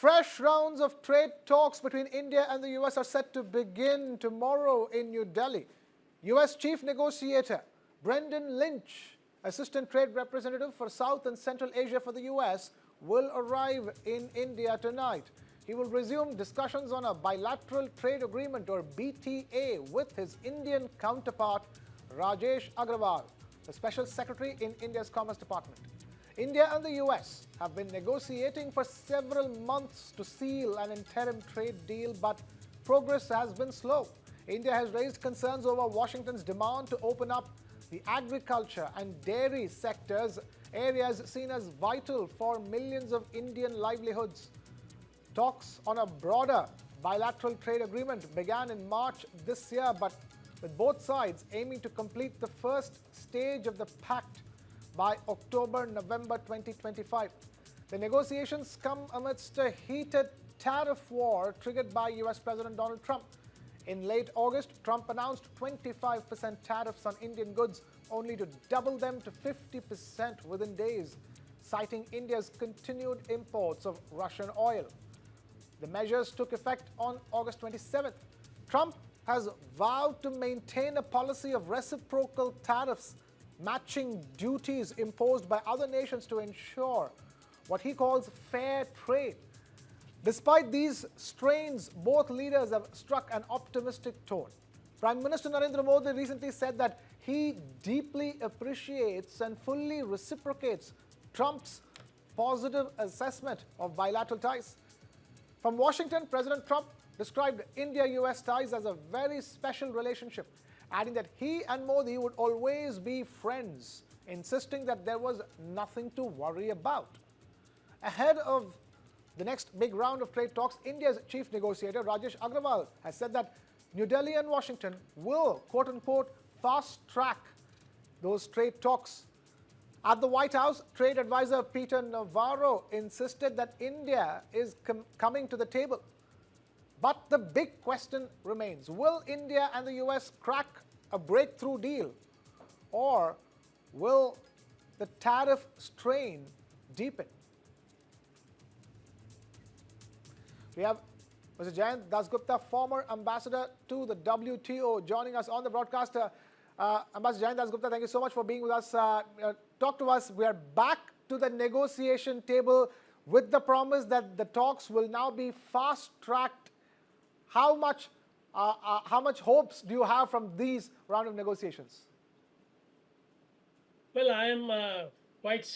Fresh rounds of trade talks between India and the US are set to begin tomorrow in New Delhi. US Chief Negotiator Brendan Lynch, Assistant Trade Representative for South and Central Asia for the US, will arrive in India tonight. He will resume discussions on a Bilateral Trade Agreement or BTA with his Indian counterpart Rajesh Agrawal, the Special Secretary in India's Commerce Department. India and the US have been negotiating for several months to seal an interim trade deal, but progress has been slow. India has raised concerns over Washington's demand to open up the agriculture and dairy sectors, areas seen as vital for millions of Indian livelihoods. Talks on a broader bilateral trade agreement began in March this year, but with both sides aiming to complete the first stage of the pact by October-November 2025. The negotiations come amidst a heated tariff war triggered by US President Donald Trump. In late August, Trump announced 25% tariffs on Indian goods, only to double them to 50% within days, citing India's continued imports of Russian oil. The measures took effect on August 27th. Trump has vowed to maintain a policy of reciprocal tariffs, matching duties imposed by other nations to ensure what he calls fair trade. Despite these strains, both leaders have struck an optimistic tone. Prime Minister Narendra Modi recently said that he deeply appreciates and fully reciprocates Trump's positive assessment of bilateral ties. From Washington, President Trump described India-US ties as a very special relationship, adding that he and Modi would always be friends, insisting that there was nothing to worry about. Ahead of the next big round of trade talks, India's chief negotiator Rajesh Agrawal has said that New Delhi and Washington will, quote-unquote, fast-track those trade talks. At the White House, trade advisor Peter Navarro insisted that India is coming to the table. But the big question remains, will India and the US crack a breakthrough deal, or will the tariff strain deepen? We have Mr. Jayant Dasgupta, former ambassador to the WTO, joining us on the broadcast. Ambassador Jayant Dasgupta, thank you so much for being with us. Talk to us. We are back to the negotiation table with the promise that the talks will now be fast-tracked. How much hopes do you have from these round of negotiations? Well, I am quite,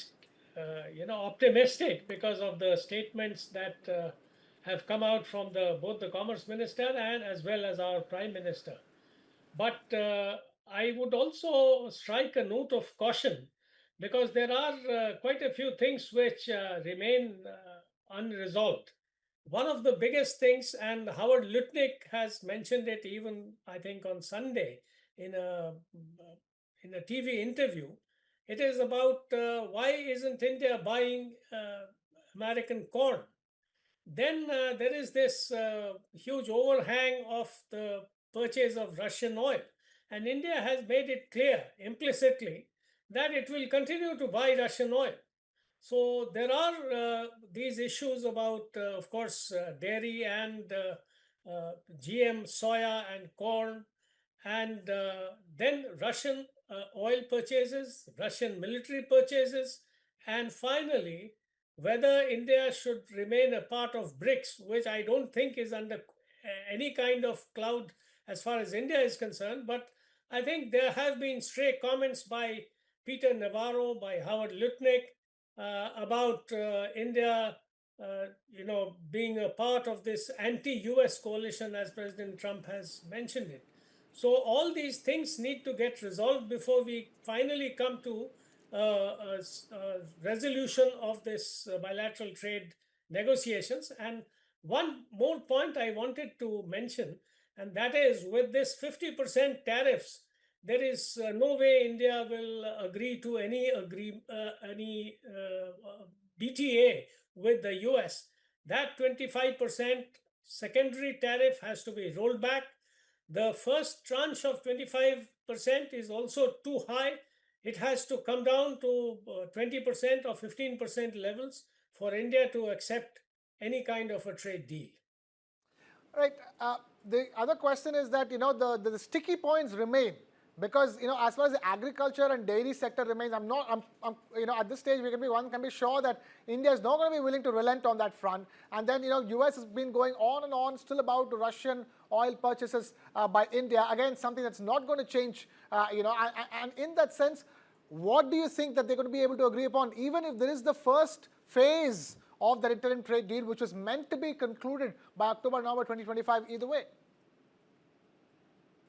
optimistic because of the statements that have come out from both the Commerce Minister and as well as our Prime Minister. But I would also strike a note of caution because there are quite a few things which remain unresolved. One of the biggest things, and Howard Lutnick has mentioned it even, I think, on Sunday in a TV interview, it is about why isn't India buying American corn? Then there is this huge overhang of the purchase of Russian oil. And India has made it clear implicitly that it will continue to buy Russian oil. So there are these issues about, of course, dairy and GM soya and corn, and then Russian oil purchases, Russian military purchases, and finally, whether India should remain a part of BRICS, which I don't think is under any kind of cloud as far as India is concerned. But I think there have been stray comments by Peter Navarro, by Howard Lutnick, about India, being a part of this anti-US coalition, as President Trump has mentioned it. So all these things need to get resolved before we finally come to a resolution of this bilateral trade negotiations. And one more point I wanted to mention, and that is with this 50% tariffs, there is no way India will agree to any BTA with the US. That 25% secondary tariff has to be rolled back. The first tranche of 25% is also too high. It has to come down to 20% or 15% levels for India to accept any kind of a trade deal. Right. The other question is that the sticky points remain because as far as the agriculture and dairy sector remains, at this stage one can be sure that India is not going to be willing to relent on that front. And then US has been going on and on still about Russian oil purchases by India. Again, something that's not going to change. And in that sense, what do you think that they're going to be able to agree upon, even if there is the first phase of that interim trade deal, which was meant to be concluded by October, November 2025, either way?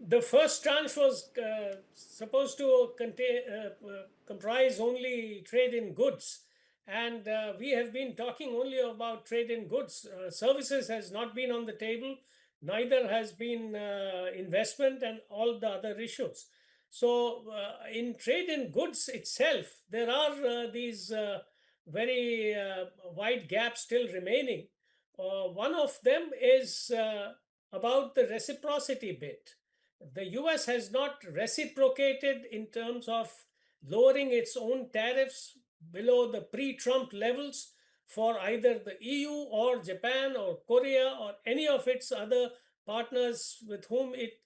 The first tranche was supposed to comprise only trade in goods. And we have been talking only about trade in goods. Services has not been on the table, neither has been investment and all the other issues. So, in trade in goods itself, there are these very wide gaps still remaining. One of them is about the reciprocity bit. The US has not reciprocated in terms of lowering its own tariffs below the pre Trump levels for either the EU or Japan or Korea or any of its other partners with whom it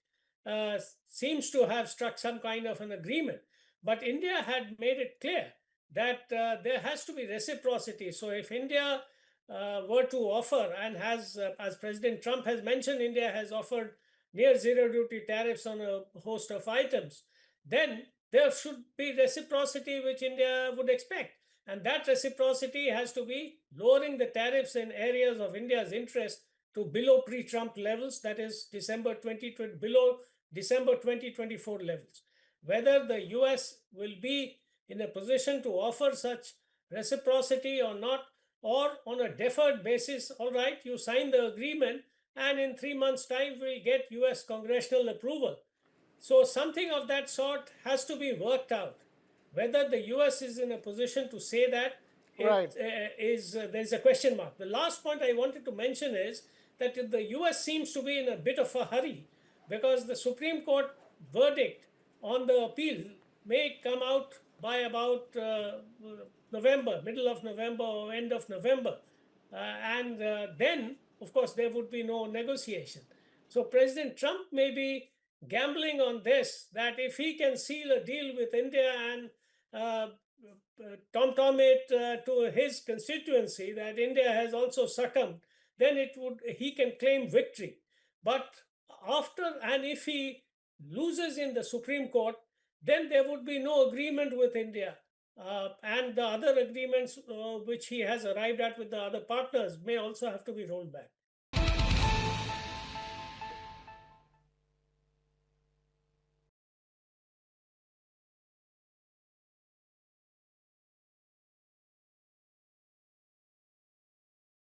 uh, seems to have struck some kind of an agreement. But India had made it clear that there has to be reciprocity. So if India were to offer, and has, as President Trump has mentioned, India has offered near zero duty tariffs on a host of items, then there should be reciprocity which India would expect. And that reciprocity has to be lowering the tariffs in areas of India's interest to below pre-Trump levels, that is below December 2024 levels. Whether the US will be in a position to offer such reciprocity or not, or on a deferred basis, all right, you sign the agreement, and in 3 months' time, we'll get US congressional approval. So, something of that sort has to be worked out. Whether the US is in a position to say that, Right. there's a question mark. The last point I wanted to mention is that the US seems to be in a bit of a hurry because the Supreme Court verdict on the appeal may come out by about November, middle of November or end of November. And then, of course, there would be no negotiation. So President Trump may be gambling on this, that if he can seal a deal with India and tom-tom it to his constituency that India has also succumbed, then he can claim victory. But if he loses in the Supreme Court, then there would be no agreement with India. And the other agreements which he has arrived at with the other partners may also have to be rolled back.